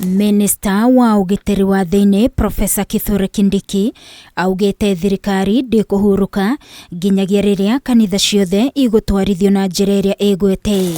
Minista wa ugitiri wa thiini Prof Kithure Kindiki augite thirikari ndikuhuruka nginyagia riria kanitha ciothe igutwarithio na njira iria igwete.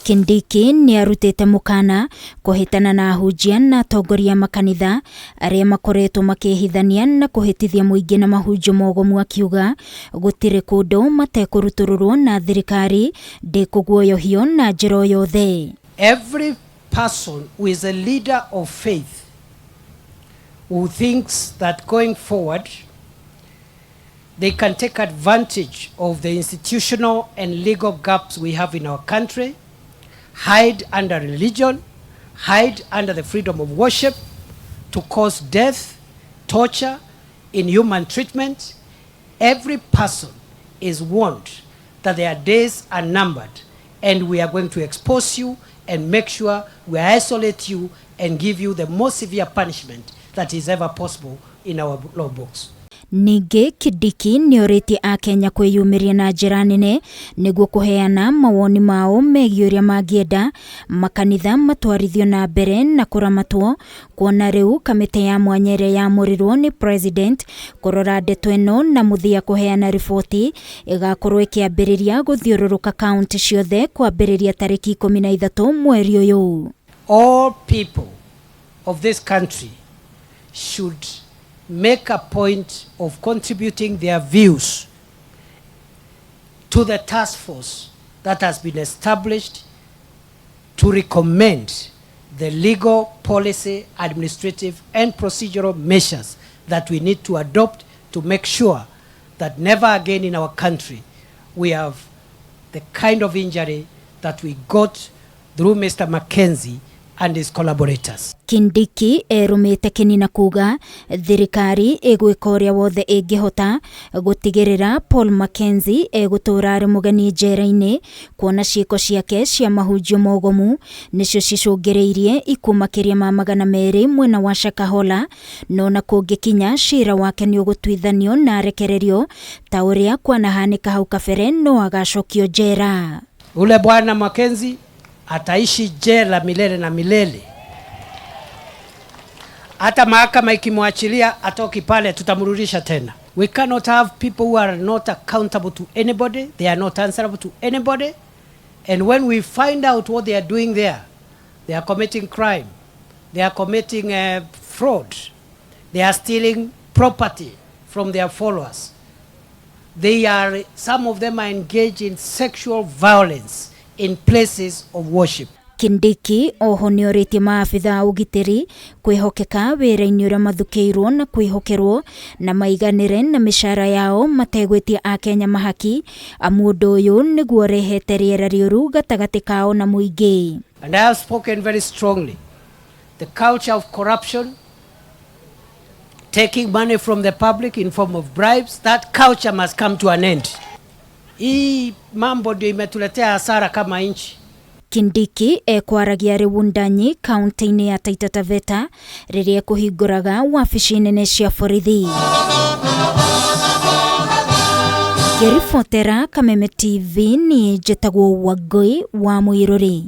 Kindiki niarutite mukana kuhitana na ahunjia na atongoria makanitha aria makoretwo makihithania na kuhitithia muingi na mahunjio mogomu, akiuga gutire kundu matekurutururwo na thirikari ndikuguoyohio na njira ciothe. Every person who is a leader of faith who thinks that going forward they can take advantage of the institutional and legal gaps we have in our country, hide under religion, hide under the freedom of worship to cause death, torture, inhuman treatment. Every person is warned that their days are numbered, and we are going to expose you and make sure we isolate you and give you the most severe punishment that is ever possible in our law books. Ningi Kindiki nioritie akenya kwiyumiria na njira nene niguo kuheana mawoni mao megie uria mangienda makanitha matwarithio na mbere na kuramatwo, kuona riu kamiti ya mwanya iria yamurirwo ni president kurora ndeto ino na muthia kuheana riboti igakorwo ikiambiriria guthiururuka kaunti ciothe kwambiriria tariki 13 mweri uyu. All people of this country should make a point of contributing their views to the task force that has been established to recommend the legal, policy, administrative and procedural measures that we need to adopt to make sure that never again in our country we have the kind of injury that we got through Mr. Mackenzie and his collaborators. Kindiki erumite kinina kuga thirikari igwika uria wothe ingihota gutigirira Paul Mackenzie egutura ari mugeni njera-ini, kuona ciiko ciake cia mahunjio mogomu nicio cicungiriirie ikumakiria ma 200 mwena wa Shakahola, no na kungikinya cira wake ni ugutwithanio na arekererio ta uria kwanahanika hau kabere no agacokio njera. Ule bwana Mackenzie ataishi jela milele na milele. Hata mahakama ikimwachilia atoki pale, tutamrudisha tena. We cannot have people who are not accountable to anybody. They are not answerable to anybody. And when we find out what they are doing there, they are committing crime. They are committing fraud. They are stealing property from their followers. Some of them are engaged in sexual violence in places of worship. Kindiki oho nioritie maafitha ugitiri kwihokeka wira-ini uria mathukiirwo na kwihokerwo na maiganire na mishara yao mategwitia akenya mahaki, amundu uyu niguo rehete riera riuru gatagati kao na muingi. And I have spoken very strongly. The culture of corruption, taking money from the public in form of bribes, that culture must come to an end. Hii mambo ndio imetuletea hasara kama nchi. Kindiki ekwaragia riu ndanyi kaunti-ini ya Taita Taveta riria kuhinguraga wabici nene cia borithi. Ngiribotera Kameme TV ni njitagwo Wangui wa Mwiruri.